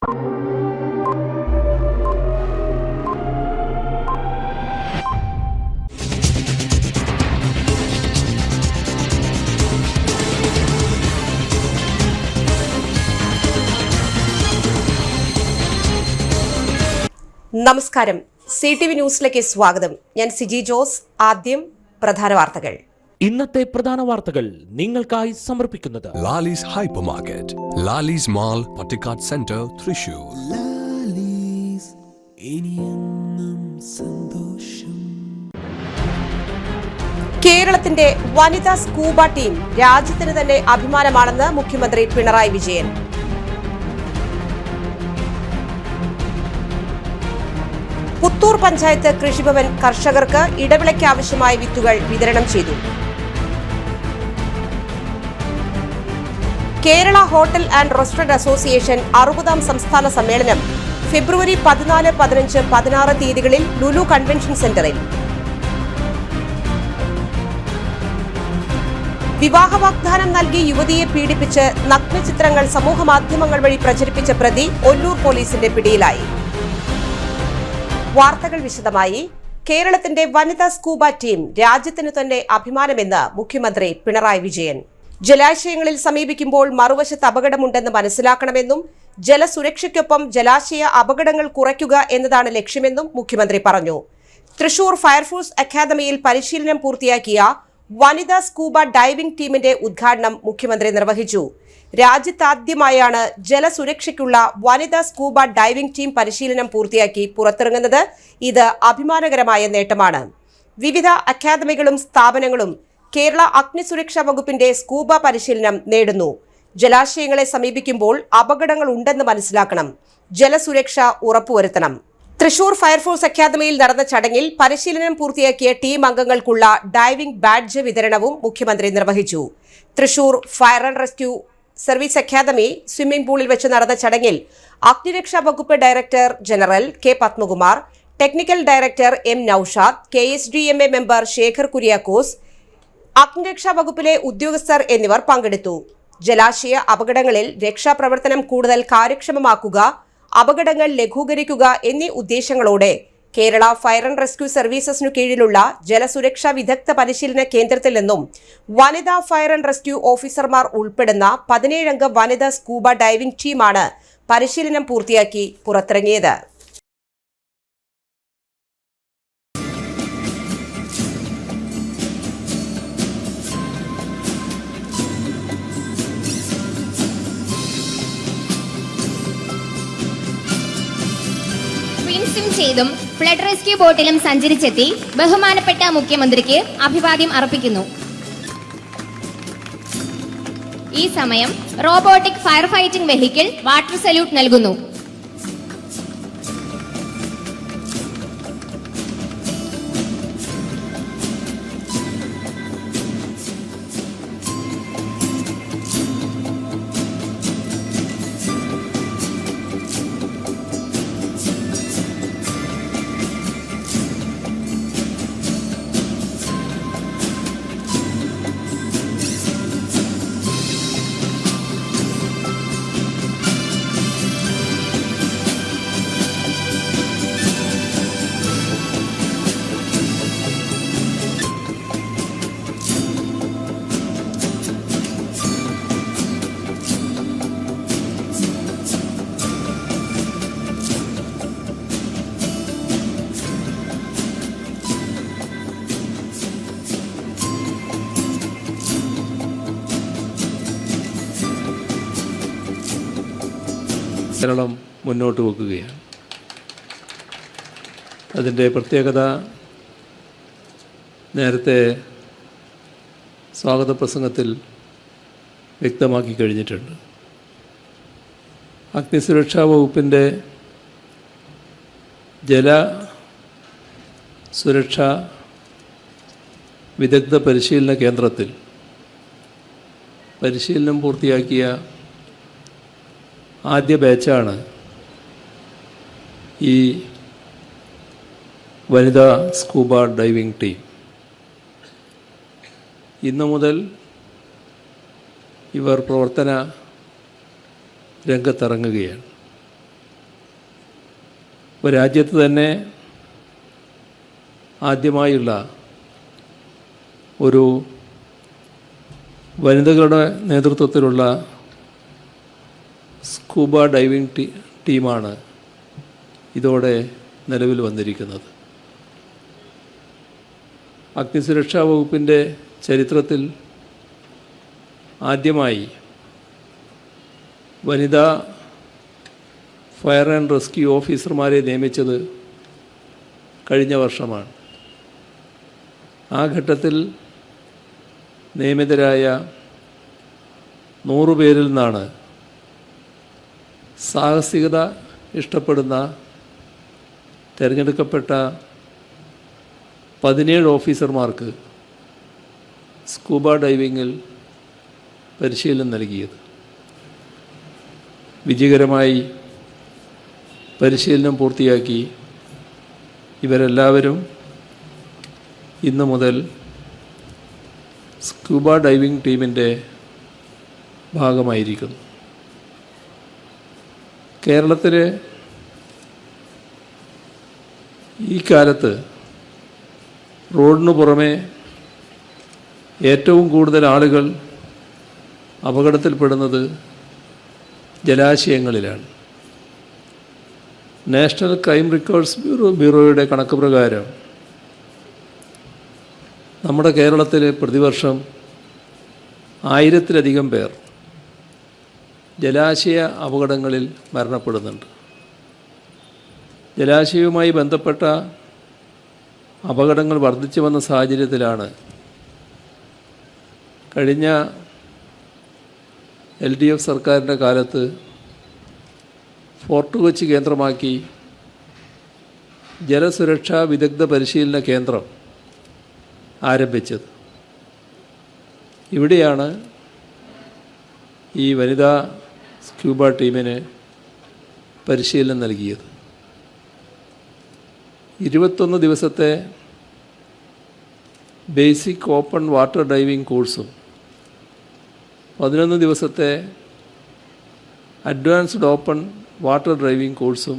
നമസ്കാരം, CTV ന്യൂസിലേക്ക് സ്വാഗതം. ഞാൻ സിജി ജോസ്. ആദ്യം പ്രധാന വാർത്തകൾ. ഇന്നത്തെ പ്രധാന വാർത്തകൾ നിങ്ങൾക്കായി സമർപ്പിക്കുന്നത് Lalees hyper market, Lalees mall, Pattikkad centre, Thrissur. കേരളത്തിന്റെ വനിതാ സ്കൂബ ടീം രാജ്യത്തിന് തന്നെ അഭിമാനമാണെന്ന് മുഖ്യമന്ത്രി പിണറായി വിജയൻ. പുത്തൂർ പഞ്ചായത്ത് കൃഷിഭവൻ കർഷകർക്ക് ഇടവിളയ്ക്ക് ആവശ്യമായ വിത്തുകൾ വിതരണം ചെയ്തു. Kerala hotel and restaurant association 60ാം സംസ്ഥാന സമ്മേളനം ഫെബ്രുവരി 14, 15, 16 തീയതികളിൽ ലുലു കൺവെൻഷൻ സെന്ററിൽ. വിവാഹ വാഗ്ദാനം നൽകി യുവതിയെ പീഡിപ്പിച്ച് നഗ്നചിത്രങ്ങൾ സമൂഹമാധ്യമങ്ങൾ വഴി പ്രചരിപ്പിച്ച പ്രതി ഒല്ലൂർ പോലീസിന്റെ പിടിയിലായി. വാർത്തകൾ വിശദമായി. കേരളത്തിന്റെ വനിതാ സ്കൂബ ടീം രാജ്യത്തിന് തന്നെ അഭിമാനമെന്ന് മുഖ്യമന്ത്രി പിണറായി വിജയൻ. ജലാശയങ്ങളിൽ സമീപിക്കുമ്പോൾ മറുവശത്ത് അപകടമുണ്ടെന്ന് മനസ്സിലാക്കണമെന്നും ജലസുരക്ഷയ്ക്കൊപ്പം ജലാശയ അപകടങ്ങൾ കുറയ്ക്കുക എന്നതാണ് ലക്ഷ്യമെന്നും മുഖ്യമന്ത്രി പറഞ്ഞു. തൃശൂർ ഫയർഫോഴ്സ് അക്കാദമിയിൽ പരിശീലനം പൂർത്തിയാക്കിയ വനിതാ സ്കൂബ ഡൈവിംഗ് ടീമിന്റെ ഉദ്ഘാടനം മുഖ്യമന്ത്രി നിർവഹിച്ചു. രാജ്യത്താദ്യമായാണ് ജലസുരക്ഷയ്ക്കുള്ള വനിതാ സ്കൂബ ഡൈവിംഗ് ടീം പരിശീലനം പൂർത്തിയാക്കി പുറത്തിറങ്ങുന്നത്. ഇത് അഭിമാനകരമായ നേട്ടമാണ്. വിവിധ അക്കാദമികളും സ്ഥാപനങ്ങളും കേരള അഗ്നിസുരക്ഷാ വകുപ്പിന്റെ സ്കൂബ പരിശീലനം നേടുന്നു. ജലാശയങ്ങളെ സമീപിക്കുമ്പോൾ അപകടങ്ങൾ ഉണ്ടെന്ന് മനസ്സിലാക്കണം, ജലസുരക്ഷ ഉറപ്പുവരുത്തണം. തൃശൂർ ഫയർഫോഴ്സ് അക്കാദമിയിൽ നടന്ന ചടങ്ങിൽ പരിശീലനം പൂർത്തിയാക്കിയ ടീം അംഗങ്ങൾക്കുള്ള ഡൈവിംഗ് ബാഡ്ജ് വിതരണവും മുഖ്യമന്ത്രി നിർവഹിച്ചു. Thrissur fire and rescue service academy swimming പൂളിൽ വെച്ച് നടന്ന ചടങ്ങിൽ അഗ്നിരക്ഷാ വകുപ്പ് director general K Padmakumar, technical director M Naushad, KSDMA member Sekhar Kuriakose, അഗ്നിരക്ഷാ വകുപ്പിലെ ഉദ്യോഗസ്ഥർ എന്നിവർ പങ്കെടുത്തു. ജലാശയ അപകടങ്ങളിൽ രക്ഷാപ്രവർത്തനം കൂടുതൽ കാര്യക്ഷമമാക്കുക, അപകടങ്ങൾ ലഘൂകരിക്കുക എന്നീ ഉദ്ദേശങ്ങളോടെ കേരള ഫയർ ആൻഡ് റെസ്ക്യൂ സർവീസസിനു കീഴിലുള്ള ജലസുരക്ഷാ വിദഗ്ധ പരിശീലന കേന്ദ്രത്തിൽ നിന്നും വനിതാ ഫയർ ആൻഡ് റെസ്ക്യൂ ഓഫീസർമാർ ഉൾപ്പെടുന്ന 17-അംഗ വനിതാ സ്കൂബ ഡൈവിംഗ് ടീമാണ് പരിശീലനം പൂർത്തിയാക്കി പുറത്തിറങ്ങിയത്. ചെയ്തും ഫ്ലഡ് റെസ്ക്യൂ ബോട്ടിലും സഞ്ചരിച്ചെത്തി ബഹുമാനപ്പെട്ട മുഖ്യമന്ത്രിക്ക് അഭിവാദ്യം അർപ്പിക്കുന്നു. ഈ സമയം robotic fire fighting vehicle water salute നൽകുന്നു. കേരളം മുന്നോട്ട് വെക്കുകയാണ്. അതിൻ്റെ പ്രത്യേകത നേരത്തെ സ്വാഗത പ്രസംഗത്തിൽ വ്യക്തമാക്കി കഴിഞ്ഞിട്ടുണ്ട്. അഗ്നിസുരക്ഷാ വകുപ്പിൻ്റെ ജല സുരക്ഷാ വിദഗ്ധ പരിശീലന കേന്ദ്രത്തിൽ പരിശീലനം പൂർത്തിയാക്കിയ ആദ്യ ബാച്ചാണ് ഈ വനിതാ സ്കൂബ ഡൈവിംഗ് ടീം. ഇന്നു മുതൽ ഇവർ പ്രവർത്തന രംഗത്തിറങ്ങുകയാണ്. രാജ്യത്ത് തന്നെ ആദ്യമായുള്ള ഒരു വനിതകളുടെ നേതൃത്വത്തിലുള്ള സ്കൂബ ഡൈവിംഗ് ടീമാണ് ഇതോടെ നിലവിൽ വന്നിരിക്കുന്നത്. അഗ്നിസുരക്ഷാ വകുപ്പിൻ്റെ ചരിത്രത്തിൽ ആദ്യമായി വനിതാ ഫയർ ആൻഡ് റെസ്ക്യൂ ഓഫീസർമാരെ നിയമിച്ചത് കഴിഞ്ഞ വർഷമാണ്. ആ ഘട്ടത്തിൽ നിയമിതരായ 100 പേരിൽ നിന്നാണ് സാഹസികത ഇഷ്ടപ്പെടുന്ന തിരഞ്ഞെടുക്കപ്പെട്ട 17 ഓഫീസർമാർക്ക് സ്കൂബ ഡൈവിങ്ങിൽ പരിശീലനം നൽകിയത്. വിജയകരമായി പരിശീലനം പൂർത്തിയാക്കി ഇവരെല്ലാവരും ഇന്നു മുതൽ സ്കൂബ ഡൈവിംഗ് ടീമിൻ്റെ ഭാഗമായിരിക്കുന്നു. കേരളത്തിൽ ഈ കാലത്ത് റോഡിനു പുറമെ ഏറ്റവും കൂടുതൽ ആളുകൾ അപകടത്തിൽപ്പെടുന്നത് ജലാശയങ്ങളിലാണ്. നാഷണൽ ക്രൈം റെക്കോർഡ്സ് ബ്യൂറോയുടെ കണക്ക് പ്രകാരം നമ്മുടെ കേരളത്തിൽ പ്രതിവർഷം 1000-ലധികം പേർ ജലാശയ അപകടങ്ങളിൽ മരണപ്പെടുന്നുണ്ട്. ജലാശയവുമായി ബന്ധപ്പെട്ട അപകടങ്ങൾ വർദ്ധിച്ചു വന്ന സാഹചര്യത്തിലാണ് കഴിഞ്ഞ LDF സർക്കാരിൻ്റെ കാലത്ത് ഫോർട്ട് കൊച്ചി കേന്ദ്രമാക്കി ജലസുരക്ഷാ വിദഗ്ധ പരിശീലന കേന്ദ്രം ആരംഭിച്ചത്. ഇവിടെയാണ് ഈ വനിതാ സ്ക്യൂബ ടീമിന് പരിശീലനം നൽകിയത്. 21 ദിവസത്തെ ബേസിക് ഓപ്പൺ വാട്ടർ ഡൈവിംഗ് കോഴ്സും 11 ദിവസത്തെ അഡ്വാൻസ്ഡ് ഓപ്പൺ വാട്ടർ ഡൈവിംഗ് കോഴ്സും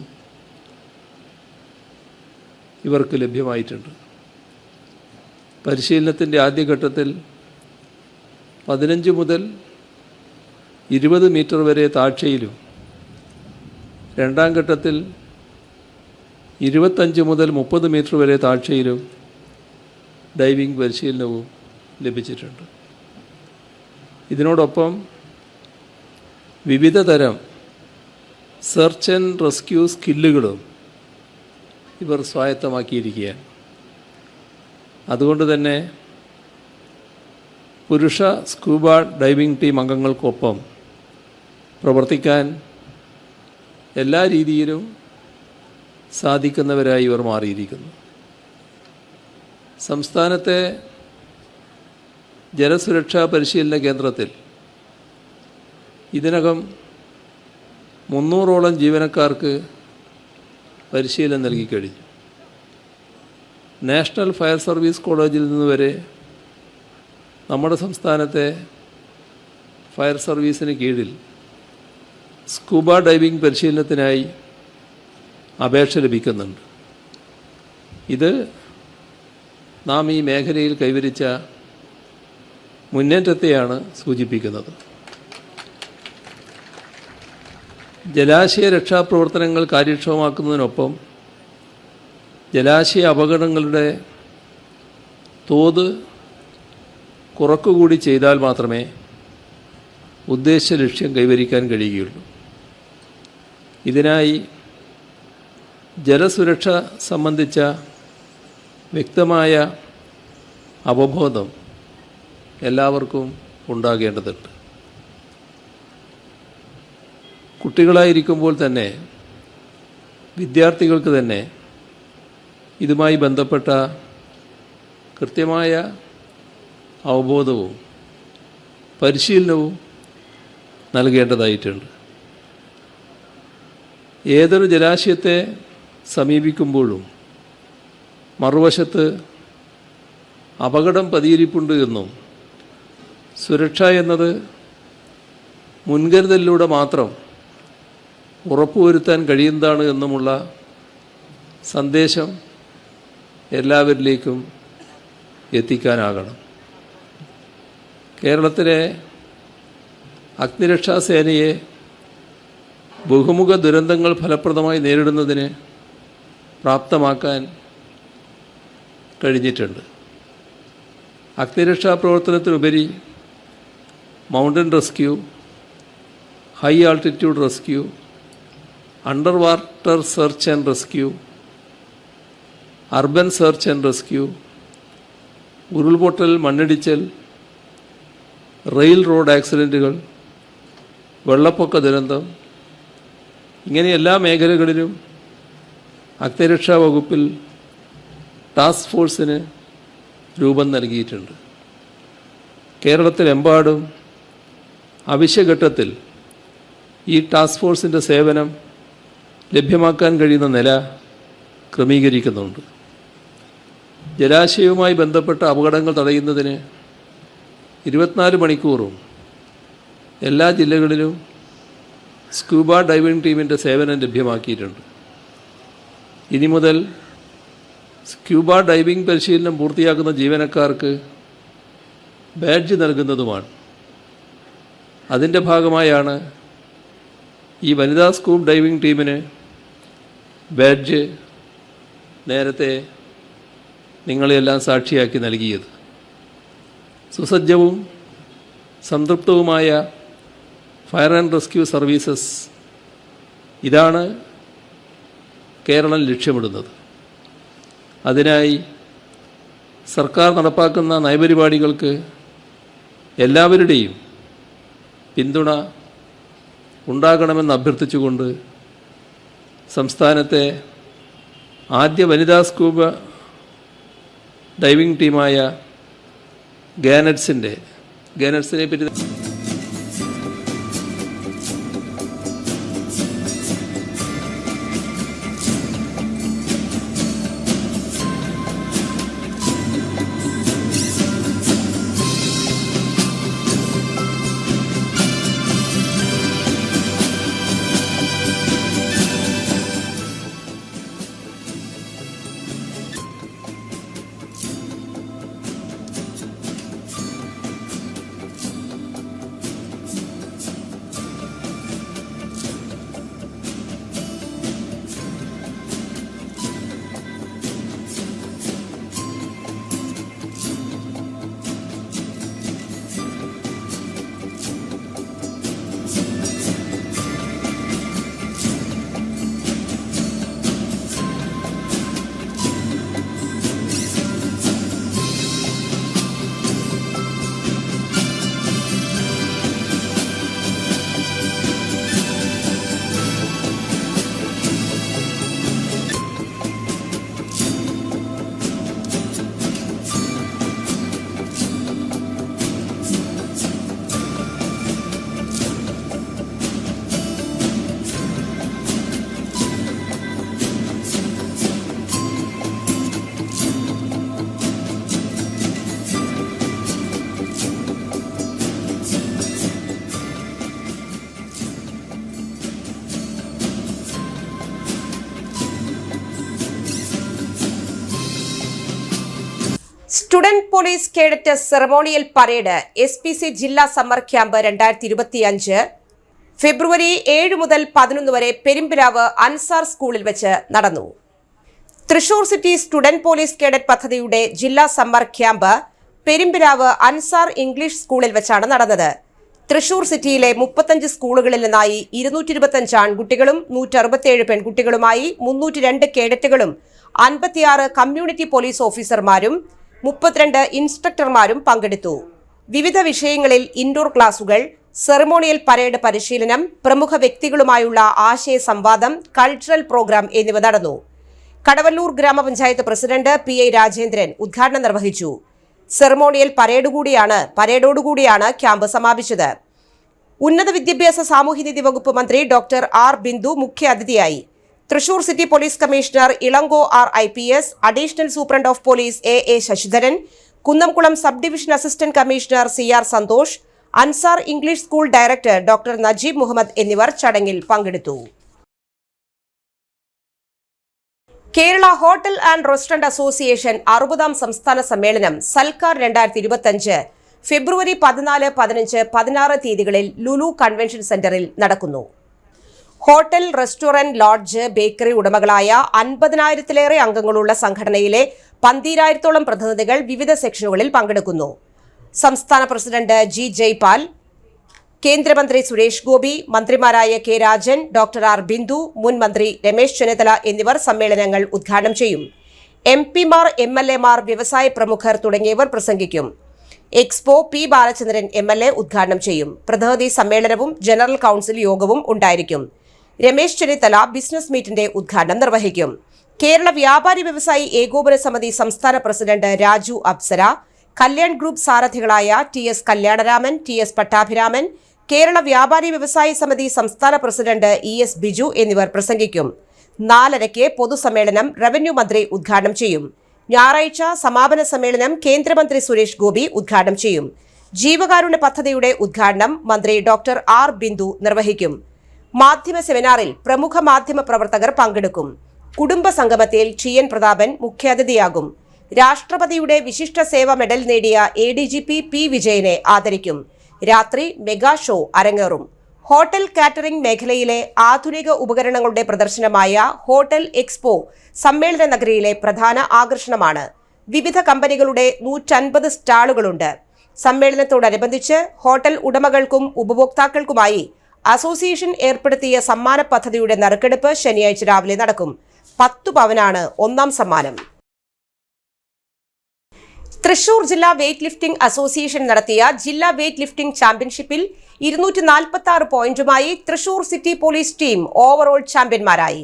ഇവർക്ക് ലഭ്യമായിട്ടുണ്ട്. പരിശീലനത്തിൻ്റെ ആദ്യഘട്ടത്തിൽ 15 മുതൽ 20 മീറ്റർ വരെ താഴ്ചയിലും രണ്ടാം ഘട്ടത്തിൽ 25 മുതൽ 30 മീറ്റർ വരെ താഴ്ചയിലും ഡൈവിംഗ് പരിശീലനവും ലഭിച്ചിട്ടുണ്ട്. ഇതിനോടൊപ്പം വിവിധ തരം സെർച്ച് ആൻഡ് റെസ്ക്യൂ സ്കില്ലുകളും ഇവർ സ്വായത്തമാക്കിയിരിക്കുകയാണ്. അതുകൊണ്ട് തന്നെ പുരുഷ സ്കൂബ ഡൈവിംഗ് ടീം അംഗങ്ങൾക്കൊപ്പം പ്രവർത്തിക്കാൻ എല്ലാ രീതിയിലും സാധിക്കുന്നവരായി ഇവർ മാറിയിരിക്കുന്നു. സംസ്ഥാനത്തെ ജലസുരക്ഷാ പരിശീലന കേന്ദ്രത്തിൽ ഇതിനകം 300ഓളം ജീവനക്കാർക്ക് പരിശീലനം നൽകിക്കഴിഞ്ഞു. നാഷണൽ ഫയർ സർവീസ് കോളേജിൽ നിന്ന് വരെ നമ്മുടെ സംസ്ഥാനത്തെ ഫയർ സർവീസിന് കീഴിൽ സ്കൂബ ഡൈവിംഗ് പരിശീലനത്തിനായി അപേക്ഷ ലഭിക്കുന്നുണ്ട്. ഇത് നാം ഈ മേഖലയിൽ കൈവരിച്ച മുന്നേറ്റത്തെയാണ് സൂചിപ്പിക്കുന്നത്. ജലാശയ രക്ഷാപ്രവർത്തനങ്ങൾ കാര്യക്ഷമമാക്കുന്നതിനൊപ്പം ജലാശയ അപകടങ്ങളുടെ തോത് കുറക്കുകൂടി ചെയ്താൽ മാത്രമേ ഉദ്ദേശിച്ച ലക്ഷ്യം കൈവരിക്കാൻ കഴിയുകയുള്ളൂ. ഇതിനായി ജലസുരക്ഷ സംബന്ധിച്ച വ്യക്തമായ അവബോധം എല്ലാവർക്കും ഉണ്ടാകേണ്ടതുണ്ട്. കുട്ടികളായിരിക്കുമ്പോൾ തന്നെ വിദ്യാർത്ഥികൾക്ക് തന്നെ ഇതുമായി ബന്ധപ്പെട്ട കൃത്യമായ അവബോധവും പരിശീലനവും നൽകേണ്ടതായിട്ടുണ്ട്. ഏതൊരു ജലാശയത്തെ സമീപിക്കുമ്പോഴും മറുവശത്ത് അപകടം പതിയിരിപ്പുണ്ട് എന്നും സുരക്ഷ എന്നത് മുൻകരുതലിലൂടെ മാത്രം ഉറപ്പുവരുത്താൻ കഴിയുന്നതാണ് എന്നുമുള്ള സന്ദേശം എല്ലാവരിലേക്കും എത്തിക്കാനാകണം. കേരളത്തിലെ അഗ്നിരക്ഷാസേനയെ ബഹുമുഖ ദുരന്തങ്ങൾ ഫലപ്രദമായി നേരിടുന്നതിന് പ്രാപ്തമാക്കാൻ കഴിഞ്ഞിട്ടുണ്ട്. അഗ്നിരക്ഷാ പ്രവർത്തനത്തിനുപരി mountain rescue, high altitude rescue, under water search and rescue, urban search and rescue, ഉരുൾപൊട്ടൽ, മണ്ണിടിച്ചൽ, റെയിൽ റോഡ് ആക്സിഡൻറ്റുകൾ, വെള്ളപ്പൊക്ക ദുരന്തം, ഇങ്ങനെ എല്ലാ മേഖലകളിലും അഗ്നിരക്ഷാ വകുപ്പിൽ ടാസ്ക് ഫോഴ്സിന് രൂപം നൽകിയിട്ടുണ്ട്. കേരളത്തിലെമ്പാടും അവശ്യഘട്ടത്തിൽ ഈ ടാസ്ക് ഫോഴ്സിൻ്റെ സേവനം ലഭ്യമാക്കാൻ കഴിയുന്ന നില ക്രമീകരിക്കുന്നുണ്ട്. ജലാശയവുമായി ബന്ധപ്പെട്ട അപകടങ്ങൾ തടയുന്നതിന് 24 മണിക്കൂറും എല്ലാ ജില്ലകളിലും സ്കൂബ ഡൈവിംഗ് ടീമിൻ്റെ സേവനം ലഭ്യമാക്കിയിട്ടുണ്ട്. ഇനി മുതൽ സ്ക്യൂബ ഡൈവിംഗ് പരിശീലനം പൂർത്തിയാക്കുന്ന ജീവനക്കാർക്ക് ബാഡ്ജ് നൽകുന്നതുമാണ്. അതിൻ്റെ ഭാഗമായാണ് ഈ വനിതാ സ്കൂബ ഡൈവിംഗ് ടീമിന് ബാഡ്ജ് നേരത്തെ നിങ്ങളെല്ലാം സാക്ഷിയാക്കി നൽകിയത്. സുസജ്ജവും സംതൃപ്തവുമായ ഫയർ ആൻഡ് റെസ്ക്യൂ സർവീസസ്, ഇതാണ് കേരളം ലക്ഷ്യമിടുന്നത്. അതിനായി സർക്കാർ നടപ്പാക്കുന്ന നയപരിപാടികൾക്ക് എല്ലാവരുടെയും പിന്തുണ ഉണ്ടാകണമെന്ന് അഭ്യർത്ഥിച്ചുകൊണ്ട് സംസ്ഥാനത്തെ ആദ്യ വനിതാ സ്കൂബ ഡൈവിംഗ് ടീമായ ഗാനറ്റ്സിനെ പറ്റി student police cadet ceremonial parade SPC ജില്ലാ സമ്മർ ക്യാമ്പ് 2025 ഫെബ്രുവരി 7 മുതൽ 11 വരെ പെരുമ്പിലാവ് അൻസാർ സ്കൂളിൽ വെച്ച് നടന്നു. Thrissur city student police cadet പദ്ധതിയുടെ ജില്ലാ summer camp Perumpilavu Ansar English സ്കൂളിൽ വെച്ചാണ് നടന്നത്. തൃശൂർ സിറ്റിയിലെ 35 സ്കൂളുകളിൽ നിന്നായി 225 ആൺകുട്ടികളും 167 പെൺകുട്ടികളുമായി 302 കേഡറ്റുകളും 56 കമ്മ്യൂണിറ്റി പോലീസ് ഓഫീസർമാരും 32 ഇൻസ്ട്രക്ടർമാരും പങ്കെടുത്തു. വിവിധ വിഷയങ്ങളിൽ ഇൻഡോർ ക്ലാസുകൾ, സെറമോണിയൽ പരേഡ് പരിശീലനം, പ്രമുഖ വ്യക്തികളുമായുള്ള ആശയ സംവാദം, കൾച്ചറൽ പ്രോഗ്രാം എന്നിവ നടന്നു. കടവല്ലൂർ ഗ്രാമപഞ്ചായത്ത് പ്രസിഡന്റ് PI രാജേന്ദ്രൻ ഉദ്ഘാടനം നിർവഹിച്ചു. സെറമോണിയൽ പരേഡോടുകൂടിയാണ് ക്യാമ്പ് സമാപിച്ചത്. ഉന്നത വിദ്യാഭ്യാസ സാമൂഹ്യനീതി വകുപ്പ് മന്ത്രി ഡോക്ടർ R ബിന്ദു മുഖ്യ അതിഥിയായി. Thrissur city police commissioner Ilango RIPS, additional superintendent of police AA Sasidharan, Kunnamkulam sub division assistant commissioner CR Santhosh, Ansar English school director doctor Najeeb Muhammad എന്നിവർ ചടങ്ങിൽ പങ്കെടുത്തു. Kerala hotel and restaurant association 60ാം സംസ്ഥാന സമ്മേളനം സൽക്കാർ 2025 ഫെബ്രുവരി 14, 15, 16 തീയതികളിൽ ലുലു കൺവെൻഷൻ സെന്ററിൽ നടക്കുന്നു. ഹോട്ടൽ, റെസ്റ്റോറന്റ്, ലോഡ്ജ്, ബേക്കറി ഉടമകളായ 50,000-ലേറെ അംഗങ്ങളുള്ള സംഘടനയിലെ 12,000-ഓളം പ്രതിനിധികൾ വിവിധ സെക്ഷനുകളിൽ പങ്കെടുക്കുന്നു. സംസ്ഥാന പ്രസിഡന്റ് ജി ജയ്പാൽ, കേന്ദ്രമന്ത്രി സുരേഷ് ഗോപി, മന്ത്രിമാരായ K Rajan, doctor R Bindu, മുൻ മന്ത്രി രമേശ് ചെന്നിത്തല എന്നിവർ സമ്മേളനങ്ങൾ ഉദ്ഘാടനം ചെയ്യും. എംപിമാർ, MLA-മാർ, വ്യവസായ പ്രമുഖർ തുടങ്ങിയവർ പ്രസംഗിക്കും. എക്സ്പോ പി ബാലചന്ദ്രൻ MLA ഉദ്ഘാടനം ചെയ്യും. പ്രതിനിധി സമ്മേളനവും ജനറൽ കൌൺസിൽ യോഗവും ഉണ്ടായിരിക്കും. രമേശ് ചെന്നിത്തല ബിസിനസ് മീറ്റിന്റെ ഉദ്ഘാടനം നിർവഹിക്കും. കേരള വ്യാപാരി വ്യവസായി ഏകോപന സമിതി സംസ്ഥാന പ്രസിഡന്റ് രാജു അപ്സര, കല്യാൺ ഗ്രൂപ്പ് സാരഥികളായ TS കല്യാണരാമൻ, TS പട്ടാഭിരാമൻ, കേരള വ്യാപാരി വ്യവസായി സമിതി സംസ്ഥാന പ്രസിഡന്റ് ES ബിജു എന്നിവർ പ്രസംഗിക്കും. 4:30 പൊതുസമ്മേളനം റവന്യൂ മന്ത്രി ഉദ്ഘാടനം ചെയ്യും. ഞായറാഴ്ച സമാപന സമ്മേളനം കേന്ദ്രമന്ത്രി സുരേഷ് ഗോപി ഉദ്ഘാടനം ചെയ്യും. ജീവകാരുണ്യ പദ്ധതിയുടെ ഉദ്ഘാടനം മന്ത്രി ഡോക്ടർ ആർ ബിന്ദു നിർവഹിക്കും. മാധ്യമ സെമിനാറിൽ പ്രമുഖ മാധ്യമ പ്രവർത്തകർ പങ്കെടുക്കും. കുടുംബ സംഗമത്തിൽ TN പ്രതാപൻ മുഖ്യാതിഥിയാകും. രാഷ്ട്രപതിയുടെ വിശിഷ്ട സേവ മെഡൽ നേടിയ ADGP P വിജയനെ ആദരിക്കും. രാത്രി മെഗാ ഷോ അരങ്ങേറും. ഹോട്ടൽ കാറ്ററിംഗ് മേഖലയിലെ ആധുനിക ഉപകരണങ്ങളുടെ പ്രദർശനമായ ഹോട്ടൽ എക്സ്പോ സമ്മേളന നഗരിയിലെ പ്രധാന ആകർഷണമാണ്. വിവിധ കമ്പനികളുടെ 150 സ്റ്റാളുകളുണ്ട്. സമ്മേളനത്തോടനുബന്ധിച്ച് ഹോട്ടൽ ഉടമകൾക്കും ഉപഭോക്താക്കൾക്കുമായി അസോസിയേഷൻ ഏർപ്പെടുത്തിയ സമ്മാന പദ്ധതിയുടെ നറുക്കെടുപ്പ് ശനിയാഴ്ച രാവിലെ നടക്കും. 10 പവനാണ് ഒന്നാം സമ്മാനം. തൃശൂർ ജില്ലാ വെയ്റ്റ് ലിഫ്റ്റിംഗ് അസോസിയേഷൻ നടത്തിയ ജില്ലാ വെയ്റ്റ് ലിഫ്റ്റിംഗ് ചാമ്പ്യൻഷിപ്പിൽ 246 പോയിന്റുമായി Thrissur city police team overall ചാമ്പ്യന്മാരായി.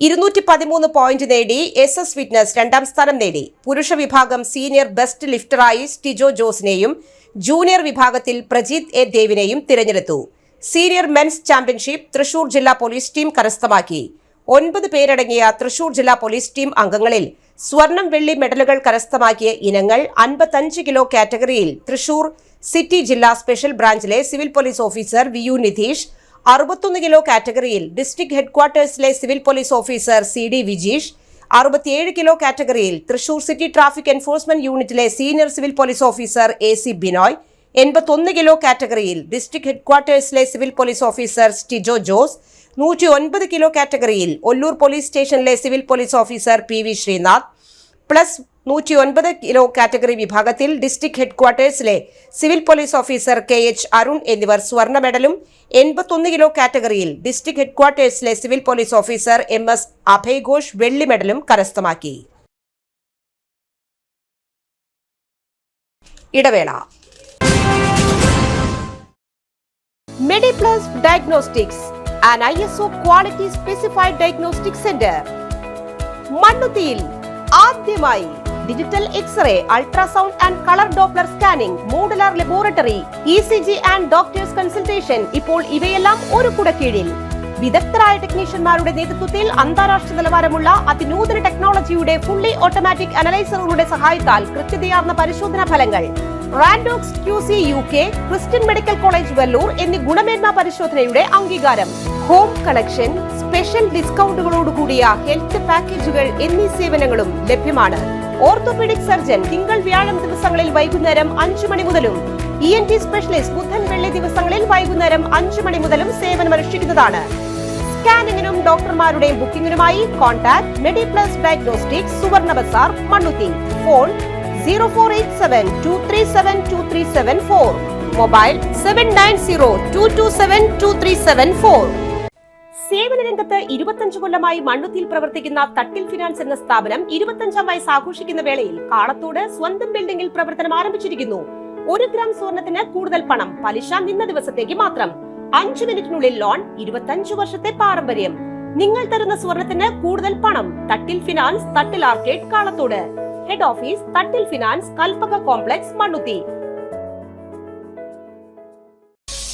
213 പോയിന്റ് നേടി SS ഫിറ്റ്നസ് 2ാം സ്ഥാനം നേടി. പുരുഷ വിഭാഗം സീനിയർ ബെസ്റ്റ് ലിഫ്റ്ററായി സ്റ്റിജോ ജോസിനെയും ജൂനിയർ വിഭാഗത്തിൽ പ്രജീത് എ ദേവിനെയും തിരഞ്ഞെടുത്തു. സീനിയർ മെൻസ് ചാമ്പ്യൻഷിപ്പ് തൃശൂർ ജില്ലാ പോലീസ് ടീം കരസ്ഥമാക്കി. 9 പേരടങ്ങിയ തൃശൂർ ജില്ലാ പോലീസ് ടീം അംഗങ്ങളിൽ സ്വർണം, വെള്ളി മെഡലുകൾ കരസ്ഥമാക്കിയ ഇനങ്ങൾ 55 കിലോ കാറ്റഗറിയിൽ തൃശൂർ സിറ്റി ജില്ലാ സ്പെഷ്യൽ ബ്രാഞ്ചിലെ civil police officer VU Nidheesh, 61 kilo കാറ്റഗറിയിൽ ഡിസ്ട്രിക്ട് ഹെഡ്ക്വാർട്ടേഴ്സിലെ civil police officer CD Vijeesh, 67 kilo കാറ്റഗറിയിൽ തൃശൂർ സിറ്റി ട്രാഫിക് എൻഫോഴ്സ്മെന്റ് യൂണിറ്റിലെ senior civil police officer AC Binoy, 81 kilo കാറ്റഗറിയിൽ ഡിസ്ട്രിക്ട് ഹെഡ്ക്വാർട്ടേഴ്സിലെ civil police officer Stijo Jose, 109 kilo കാറ്റഗറിയിൽ ഒല്ലൂർ പോലീസ് സ്റ്റേഷനിലെ civil police officer PV Sreenath, plus 109 kilo category വിഭാഗത്തിൽ district ഹെഡ്ക്വാർട്ടേഴ്സിലെ civil police officer KH Arun എന്നിവർ സ്വർണ്ണ മെഡലും 81 കിലോ കാറ്റഗറിയിൽ ഡിസ്ട്രിക്ട് ഹെഡ്ക്വാർട്ടേഴ്സിലെ civil police officer MS Abhay Ghosh വെള്ളി മെഡലും കരസ്ഥമാക്കി. ഇടവേള. Mediplus diagnostics, an ISO quality specified diagnostic center. മണ്ണുത്തിയിൽ ആദ്യമായി digital x-ray, ultrasound and colour Doppler scanning, modular laboratory, ECG and doctors consultation. ഇപ്പോൾ ഇവയെല്ലാം ഒരു കുടക്കീഴിൽ. വിദഗ്ധരായ ടെക്നീഷ്യന്മാരുടെ നേതൃത്വത്തിൽ അന്താരാഷ്ട്ര നിലവാരമുള്ള അതിനൂതന ടെക്നോളജിയുടെ ഫുള്ളി ഓട്ടോമാറ്റിക് അനലൈസറുകളുടെ സഹായത്താൽ കൃത്യതയാർന്ന പരിശോധനാ ഫലങ്ങൾ. റാൻഡോക്സ് QC UK, Christian medical college Vellore എന്നീ ഗുണമേന്മ പരിശോധനയുടെ അംഗീകാരം. ഹോം കളക്ഷൻ, സ്പെഷ്യൽ ഡിസ്കൗണ്ടുകളോടുകൂടിയ ഹെൽത്ത് പാക്കേജുകൾ എന്നീ സേവനങ്ങളും ലഭ്യമാണ്. ഓർത്തോപീഡിക് സർജൻ തിങ്കൾ, വ്യാഴം ദിവസങ്ങളിൽ വൈകുന്നേരം 5 മണി മുതലും ENT സ്പെഷ്യലിസ്റ്റ് ബുധൻ, വെള്ളി ദിവസങ്ങളിൽ വൈകുന്നേരം 5 മണി മുതലും സേവനമനുഷ്ഠിക്കുന്നതാണ്. സ്കാനിങ്ങിനും ഡോക്ടർമാരുടെ ബുക്കിംഗിനുമായി കോൺടാക്ട് മെഡിപ്ലസ് ഡയഗ്നോസ്റ്റിക്സ്, സുവർണ ബസാർ, മണ്ണുത്തി. Phone 0487237237 mobile 7902272374. സേവന രംഗത്ത് 25 കൊല്ലമായി മണ്ണുത്തിയിൽ പ്രവർത്തിക്കുന്ന തട്ടിൽ ഫിനാൻസ് എന്ന സ്ഥാപനം 25ാം വയസ്സ് ആഘോഷിക്കുന്ന വേളയിൽ കാളത്തോട് സ്വന്തം ബിൽഡിംഗിൽ പ്രവർത്തനം ആരംഭിച്ചിരിക്കുന്നു. 1 ഗ്രാം സ്വർണത്തിന് കൂടുതൽ പണം, പലിശ നിന്ന ദിവസത്തേക്ക് മാത്രം. 5 മിനിറ്റിനുള്ളിൽ ലോൺ, 25 വർഷത്തെ പാരമ്പര്യം. നിങ്ങൾ തരുന്ന സ്വർണത്തിന് കൂടുതൽ പണം. Thattil finance, Thattil arcade, Kalathode. Head office Thattil finance, Kalpaka complex, Mannuthy.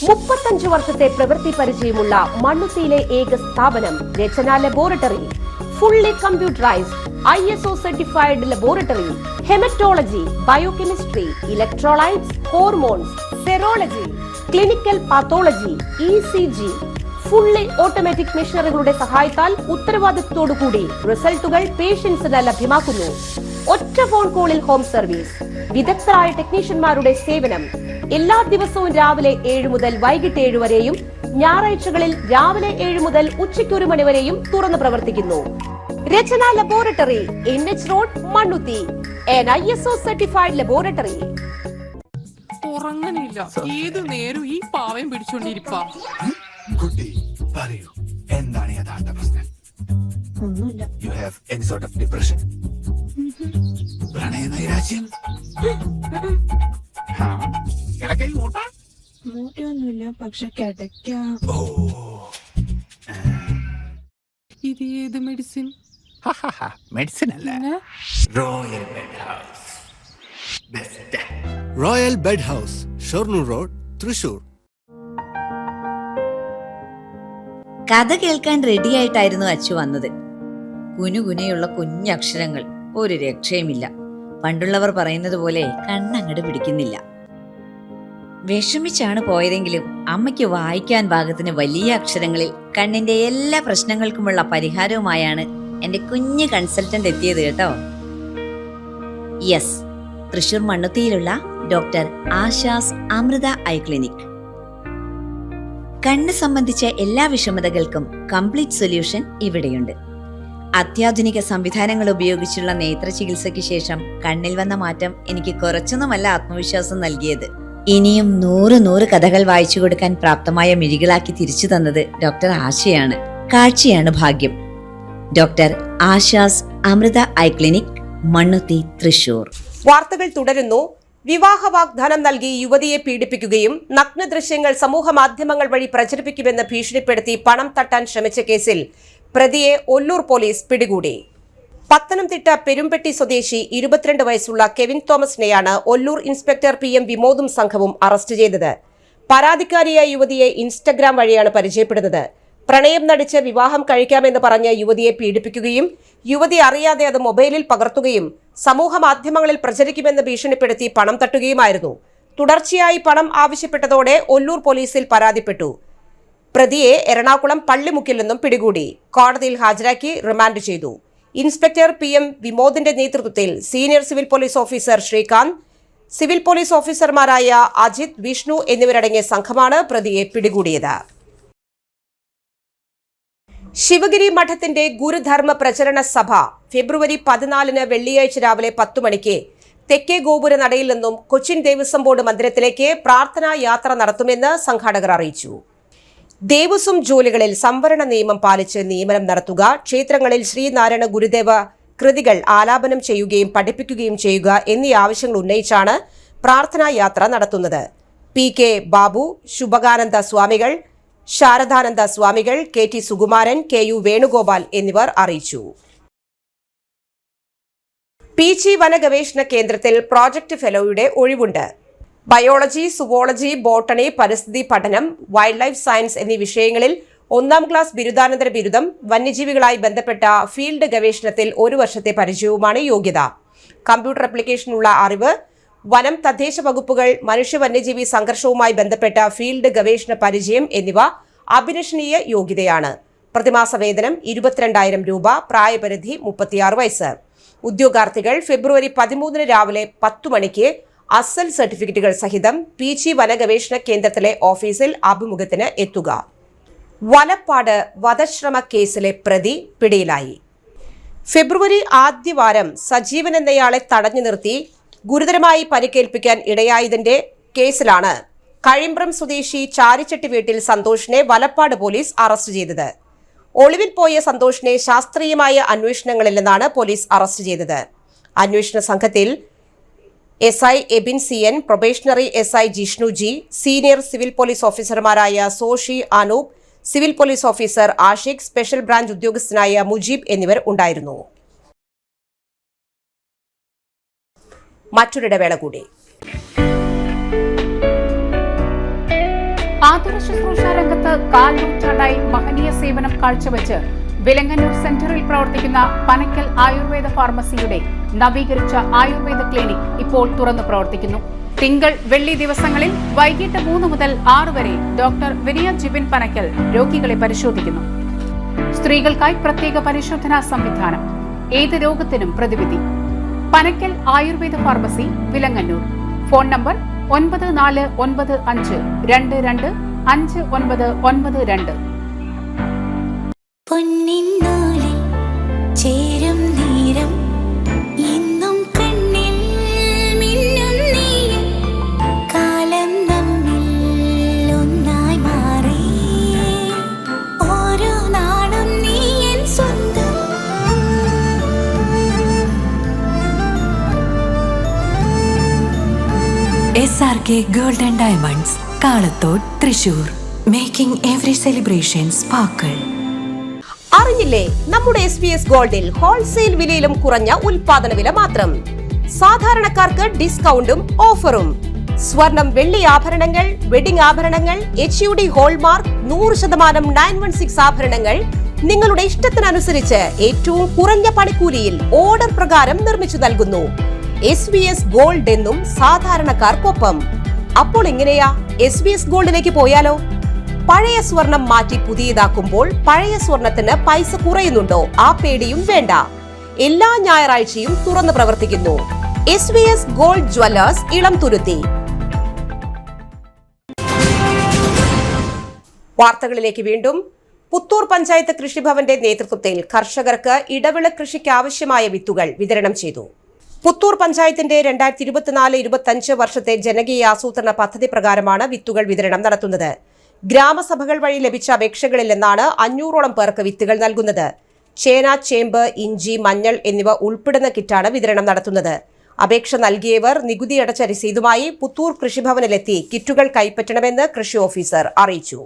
35 വർഷത്തെ പ്രവൃത്തി പരിചയമുള്ള മണ്ണുത്തിയിലെ ഏക സ്ഥാപനം Rachana laboratory. Fully computerised ISO certified laboratory. Haematology, biochemistry, electrolytes, hormones, serology, clinical pathology, ECG, fully automatic മെഷീനറികളുടെ സഹായത്താൽ ഉത്തരവാദിത്വത്തോടുകൂടി റിസൾട്ടുകൾ പേഷ്യൻസിന് ലഭ്യമാക്കുന്നു. ഒറ്റ ഫോൺ കോളിൽ ഹോം സർവീസ്, വിദഗ്ധരായ ടെക്നീഷ്യന്മാരുടെ സേവനം. എല്ലാ ദിവസവും രാവിലെ 7 മുതൽ വൈകിട്ട് 7 വരെയും ഞായറാഴ്ചകളിൽ രാവിലെ 7 മുതൽ ഉച്ചയ്ക്ക് 1 മണി വരെയും തുറന്നു പ്രവർത്തിക്കുന്നു. Rachana laboratory, NH road, Mannuthy. an ISO certified laboratory. ഉറങ്ങണില്ല, ഏതു നേരം ഈ പാവം പിടിച്ചോണ്ടിരിപ്പാ. കുട്ടി പറയൂ, എന്താണ് യഥാർത്ഥ പ്രശ്നം? ഒന്നുമില്ല. You have any sort of depression? പ്രണയ നൈരാശ്യം? മൂട്ടൊന്നുമില്ല, പക്ഷെ കിടക്കാം. ഓ, ഇത് ഏത് മെഡിസിൻ? മെഡിസിൻ അല്ല, royal bed house. Best royal bed house, Shoranur road, Thrissur. കഥ കേൾക്കാൻ റെഡിയായിട്ടായിരുന്നു അച്ചു വന്നത്. കുനുകുനയുള്ള കുഞ്ഞക്ഷരങ്ങൾ, ഒരു രക്ഷയുമില്ല. പണ്ടുള്ളവർ പറയുന്നത് പോലെ കണ്ണങ്ങട് പിടിക്കുന്നില്ല. വിഷമിച്ചാണ് പോയതെങ്കിലും അമ്മയ്ക്ക് വായിക്കാൻ പാകത്തിന് വലിയ അക്ഷരങ്ങളിൽ കണ്ണിന്റെ എല്ലാ പ്രശ്നങ്ങൾക്കുമുള്ള പരിഹാരവുമായാണ് എന്റെ കുഞ്ഞ് കൺസൾട്ടന്റ് എത്തിയത് കേട്ടോ. യെസ്, തൃശൂർ മണ്ണുത്തിയിലുള്ള doctor Asha's Amrita eye clinic. കണ്ണ് സംബന്ധിച്ച എല്ലാ വിഷമതകൾക്കും കംപ്ലീറ്റ് സൊല്യൂഷൻ ഇവിടെയുണ്ട്. അത്യാധുനിക സംവിധാനങ്ങൾ ഉപയോഗിച്ചുള്ള നേത്ര ചികിത്സയ്ക്ക് ശേഷം കണ്ണിൽ വന്ന മാറ്റം എനിക്ക് കുറച്ചൊന്നുമല്ല ആത്മവിശ്വാസം നൽകിയത്. ഇനിയും 100 കഥകൾ വായിച്ചു കൊടുക്കാൻ പ്രാപ്തമായ മിഴികളാക്കി തിരിച്ചു തന്നത് ഡോക്ടർ ആശയാണ്. കാഴ്ചയാണ് ഭാഗ്യം. Doctor Asha's Amrita eye clinic, Mannuthy, Thrissur. വാർത്തകൾ തുടരുന്നു. വിവാഹ വാഗ്ദാനം നൽകി യുവതിയെ പീഡിപ്പിക്കുകയും നഗ്ന ദൃശ്യങ്ങൾ സമൂഹ മാധ്യമങ്ങൾ വഴി പ്രചരിപ്പിക്കുമെന്ന് ഭീഷണിപ്പെടുത്തി പണം തട്ടാൻ ശ്രമിച്ച കേസിൽ പ്രതിയെ ഒല്ലൂർ പോലീസ് പിടികൂടി. പത്തനംതിട്ട പെരുമ്പെട്ടി സ്വദേശി 22 വയസ്സുള്ള കെവിൻ തോമസിനെയാണ് ഒല്ലൂർ ഇൻസ്പെക്ടർ PM വിമോദും സംഘവും അറസ്റ്റ് ചെയ്തത്. പരാതിക്കാരിയായ യുവതിയെ ഇൻസ്റ്റഗ്രാം വഴിയാണ് പരിചയപ്പെടുന്നത്. പ്രണയം നടിച്ച് വിവാഹം കഴിക്കാമെന്ന് പറഞ്ഞ് യുവതിയെ പീഡിപ്പിക്കുകയും യുവതി അറിയാതെ അത് മൊബൈലിൽ പകർത്തുകയും സമൂഹ മാധ്യമങ്ങളിൽ പ്രചരിക്കുമെന്ന് ഭീഷണിപ്പെടുത്തി പണം തട്ടുകയുമായിരുന്നു. തുടർച്ചയായി പണം ആവശ്യപ്പെട്ടതോടെ ഒല്ലൂർ പോലീസിൽ പരാതിപ്പെട്ടു. പ്രതിയെ എറണാകുളം പള്ളിമുക്കിൽ നിന്നും പിടികൂടി കോടതിയിൽ ഹാജരാക്കി റിമാൻഡ് ചെയ്തു. ഇൻസ്പെക്ടർ PM വിമോദിന്റെ നേതൃത്വത്തിൽ senior civil police officer Sreekanth, civil police ഓഫീസർമാരായ അജിത്, വിഷ്ണു എന്നിവരടങ്ങിയ സംഘമാണ് പ്രതിയെ പിടികൂടിയത്. ശിവഗിരി മഠത്തിന്റെ ഗുരുധർമ്മ പ്രചരണ സഭ ഫെബ്രുവരി 14 വെള്ളിയാഴ്ച രാവിലെ 10 മണിക്ക് തെക്കേ ഗോപുര നടയിൽ നിന്നും കൊച്ചിൻ ദേവസ്വം ബോർഡ് മന്ദിരത്തിലേക്ക് പ്രാർത്ഥനാ യാത്ര നടത്തുമെന്ന് സംഘാടകർ അറിയിച്ചു. ദേവസ്വം ജോലികളിൽ സംവരണ നിയമം പാലിച്ച് നിയമനം നടത്തുക, ക്ഷേത്രങ്ങളിൽ ശ്രീനാരായണ ഗുരുദേവ കൃതികൾ ആലാപനം ചെയ്യുകയും പഠിപ്പിക്കുകയും ചെയ്യുക എന്നീ ആവശ്യങ്ങൾ ഉന്നയിച്ചാണ് പ്രാർത്ഥനാ യാത്ര നടത്തുന്നത്. PK ബാബു, ശുഭകാനന്ദ സ്വാമികൾ, ശാരദാനന്ദ സ്വാമികൾ, KT സുകുമാരൻ, KU വേണുഗോപാൽ എന്നിവർ അറിയിച്ചു. പീച്ചി വനഗവേഷണ കേന്ദ്രത്തിൽ പ്രോജക്ട് ഫെലോയുടെ ഒഴിവുണ്ട്. ബയോളജി, സുവോളജി, ബോട്ടണി, പരിസ്ഥിതി പഠനം, വൈൽഡ് ലൈഫ് സയൻസ് എന്നീ വിഷയങ്ങളിൽ 1ാം ക്ലാസ് ബിരുദാനന്തര ബിരുദം, വന്യജീവികളായി ബന്ധപ്പെട്ട ഫീൽഡ് ഗവേഷണത്തിൽ 1 വർഷത്തെ പരിചയവുമാണ് യോഗ്യത. കമ്പ്യൂട്ടർ ആപ്ലിക്കേഷനുള്ള അറിവ്, വനം, തദ്ദേശ വകുപ്പുകൾ, മനുഷ്യ വന്യജീവി സംഘർഷവുമായി ബന്ധപ്പെട്ട ഫീൽഡ് ഗവേഷണ പരിചയം എന്നിവ അഭിലഷണീയ യോഗ്യതയാണ്. പ്രതിമാസ വേതനം 22,000 രൂപ. പ്രായപരിധി 36 വയസ്സ്. ഉദ്യോഗാർത്ഥികൾ ഫെബ്രുവരി 13 രാവിലെ 10 മണിക്ക് അസൽ സർട്ടിഫിക്കറ്റുകൾ സഹിതം പീച്ചി വനഗവേഷണ കേന്ദ്രത്തിലെ ഓഫീസിൽ അഭിമുഖത്തിന് എത്തുക. വലപ്പാട് വധശ്രമ കേസിലെ പ്രതി പിടിയിലായി. ഫെബ്രുവരി ആദ്യവാരം സജീവൻ എന്നയാളെ തടഞ്ഞു നിർത്തി ഗുരുതരമായി പരിക്കേൽപ്പിക്കാൻ ഇടയായതിന്റെ കേസിലാണ് കഴിമ്പ്രം സ്വദേശി ചാരിച്ചട്ടി വീട്ടിൽ സന്തോഷിനെ വലപ്പാട് പോലീസ് അറസ്റ്റ് ചെയ്തത്. ഒളിവിൽ പോയ സന്തോഷിനെ ശാസ്ത്രീയമായ അന്വേഷണങ്ങളില്ലെന്നാണ് പോലീസ് അറസ്റ്റ് ചെയ്തത്. അന്വേഷണ സംഘത്തിൽ SI Ebin CN, probationary SI Jishnu G, senior civil police ഓഫീസർമാരായ Soshi Anoop, civil police officer Ashiq, special branch ഉദ്യോഗസ്ഥനായ മുജീബ് എന്നിവർ ഉണ്ടായിരുന്നു. മറ്റൊരിടവേള കൂടി. ആതുര ശുശ്രൂഷ രംഗത്ത് 4 നൂറ്റാണ്ടായി മഹനീയ സേവനം കാഴ്ചവെച്ച് വിലങ്ങന്നൂർ സെന്ററിൽ പ്രവർത്തിക്കുന്ന പനക്കൽ ആയുർവേദ ഫാർമസിയുടെ നവീകരിച്ച ആയുർവേദ ക്ലിനിക് ഇപ്പോൾ തുറന്നു പ്രവർത്തിക്കുന്നു. തിങ്കൾ വെള്ളി ദിവസങ്ങളിൽ വൈകിട്ട് 3 മുതൽ 6 വരെ ഡോക്ടർ വിനയ ജിബിൻ പനക്കൽ രോഗികളെ പരിശോധിക്കുന്നു. സ്ത്രീകൾക്കായി പ്രത്യേക പരിശോധനാ സംവിധാനം. ഏത് രോഗത്തിനും പ്രതിവിധി. Panakkal Ayurveda pharmacy, Vilangannur. Phone number 9495225992. ചേരും നേരം ഇന്നും കണ്ണിൽ മിന്നും നീയും കാലം നമ്മിൽ ഒന്നായി മാറി ഓരോ നാടും നീ എൻ സ്വന്തം. SRK Gold and Diamonds, Kalathode, Thrissur. Making every celebration sparkle. അറിഞ്ഞില്ലേ, നമ്മുടെ SBS ഗോൾഡിൽ ഹോൾസെയിൽ വിലയിലും കുറഞ്ഞ ഉൽപാദന വില മാത്രം. സാധാരണക്കാർക്ക് ഡിസ്കൗണ്ടും ഓഫറും. സ്വർണം, വെള്ളി ആഭരണങ്ങൾ, വെഡിംഗ് ആഭരണങ്ങൾ, HUD ഹോൾമാർക്ക് 100% 916 ആഭരണങ്ങൾ നിങ്ങളുടെ ഇഷ്ടത്തിനനുസരിച്ച് ഏറ്റവും കുറഞ്ഞ പണിക്കൂലിയിൽ ഓർഡർ പ്രകാരം നിർമ്മിച്ചു നൽകുന്നു. SBS ഗോൾഡ് എന്നും സാധാരണക്കാർക്കൊപ്പം. അപ്പോൾ എങ്ങനെയാ SBS ഗോൾഡിലേക്ക് പോയാലോ? പഴയ സ്വർണം മാറ്റി പുതിയതാക്കുമ്പോൾ പഴയ സ്വർണത്തിന് പൈസ കുറയുന്നുണ്ടോ? ആ പേടിയും വേണ്ട. എല്ലാ ഞായറാഴ്ചയും തുറന്നു പ്രവർത്തിക്കുന്നു. SBS gold Jewellers, Elamthuruthy. വാർത്തകളിലേക്ക് വീണ്ടും. പുത്തൂർ പഞ്ചായത്ത് കൃഷിഭവന്റെ നേതൃത്വത്തിൽ കർഷകർക്ക് ഇടവിള കൃഷിക്ക് ആവശ്യമായ വിത്തുകൾ വിതരണം ചെയ്തു. പുത്തൂർ പഞ്ചായത്തിന്റെ 2024-25 വർഷത്തെ ജനകീയ ആസൂത്രണ പദ്ധതി പ്രകാരമാണ് വിത്തുകൾ വിതരണം നടത്തുന്നത്. ഗ്രാമസഭകൾ വഴി ലഭിച്ച അപേക്ഷകളിൽ നിന്നാണ് 500ഓളം പേർക്ക് വിത്തുകൾ നൽകുന്നത്. ചേന, ചേമ്പ്, ഇഞ്ചി, മഞ്ഞൾ എന്നിവ ഉൾപ്പെടുന്ന കിറ്റാണ് വിതരണം നടത്തുന്നത്. അപേക്ഷ നൽകിയവർ നികുതി അടച്ച രസീതുമായി പുത്തൂർ കൃഷിഭവനിലെത്തി കിറ്റുകൾ കൈപ്പറ്റണമെന്ന് കൃഷി ഓഫീസർ അറിയിച്ചു.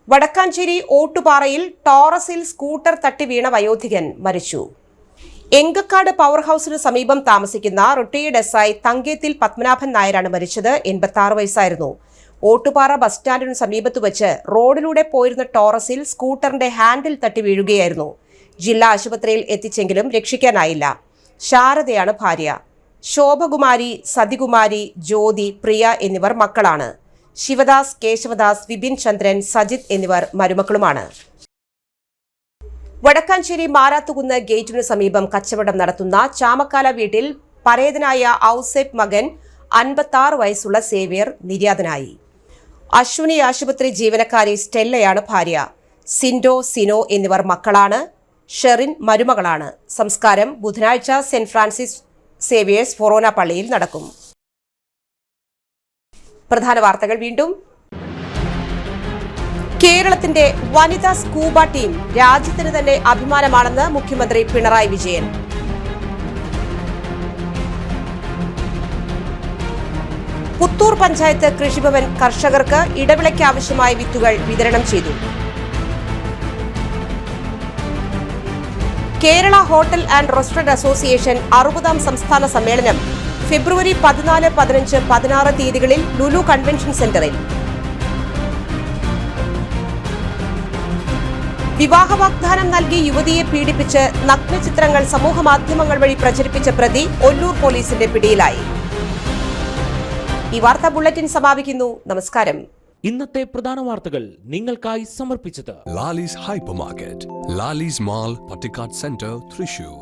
വടക്കാഞ്ചേരി ഓട്ടുപാറയിൽ ടോറസിൽ സ്കൂട്ടർ തട്ടി വീണ വയോധികൻ മരിച്ചു. എങ്കക്കാട് പവർ ഹൌസിന് സമീപം താമസിക്കുന്ന റിട്ടയേർഡ് SI തങ്കേത്തിൽ പത്മനാഭൻ നായരാണ് മരിച്ചത്. 86 വയസ്സായിരുന്നു. ഓട്ടുപാറ ബസ് സ്റ്റാൻഡിനു സമീപത്ത് വെച്ച് റോഡിലൂടെ പോയിരുന്ന ടോറസിൽ സ്കൂട്ടറിന്റെ ഹാൻഡിൽ തട്ടി വീഴുകയായിരുന്നു. ജില്ലാ ആശുപത്രിയിൽ എത്തിച്ചെങ്കിലും രക്ഷിക്കാനായില്ല. ശാരദയാണ് ഭാര്യ. ശോഭകുമാരി, സതികുമാരി, ജ്യോതി, പ്രിയ എന്നിവർ മക്കളാണ്. ശിവദാസ്, കേശവദാസ്, വിപിൻ ചന്ദ്രൻ, സജിത് എന്നിവർ മരുമക്കളുമാണ്. വടക്കാഞ്ചേരി മാരാത്തുകുന്ന് ഗേറ്റിനു സമീപം കച്ചവടം നടത്തുന്ന ചാമക്കാല വീട്ടിൽ പരേതനായ ഔസേപ്പ് മകൻ 56 വയസ്സുള്ള സേവ്യർ നിര്യാതനായി. അശ്വിനി ആശുപത്രി ജീവനക്കാരി സ്റ്റെല്ലയാണ് ഭാര്യ. സിൻഡോ, സിനോ എന്നിവർ മക്കളാണ്. ഷെറിൻ മരുമകളാണ്. സംസ്കാരം ബുധനാഴ്ച സെന്റ് ഫ്രാൻസിസ് സേവിയേഴ്സ് ഫൊറോന പള്ളിയിൽ നടക്കും. പ്രധാന വാർത്തകൾ വീണ്ടും. കേരളത്തിന്റെ വനിതാ സ്കൂബ ടീം രാജ്യത്തിന് തന്നെ അഭിമാനമാണെന്ന് മുഖ്യമന്ത്രി പിണറായി വിജയൻ. പുത്തൂർ പഞ്ചായത്ത് കൃഷിഭവൻ കർഷകർക്ക് ഇടവിളയ്ക്ക് ആവശ്യമായ വിത്തുകൾ വിതരണം ചെയ്തു. Kerala hotel and restaurant association 60ാം സംസ്ഥാന സമ്മേളനം ഫെബ്രുവരി 14, 15, 16 തീയതികളിൽ ലുലു കൺവെൻഷൻ സെന്ററിൽ. വിവാഹ വാഗ്ദാനം നൽകി യുവതിയെ പീഡിപ്പിച്ച് നഗ്നചിത്രങ്ങൾ സമൂഹമാധ്യമങ്ങൾ വഴി പ്രചരിപ്പിച്ച പ്രതി ഒല്ലൂർ പോലീസിന്റെ പിടിയിലായി. ഈ വാർത്താ ബുള്ളറ്റിൻ സമാപിക്കുന്നു. നമസ്കാരം. ഇന്നത്തെ പ്രധാന വാർത്തകൾ നിങ്ങൾക്കായി സമർപ്പിച്ചത് Lali's Hypermarket, Lali's Mall, Patikat Center, Thrissur.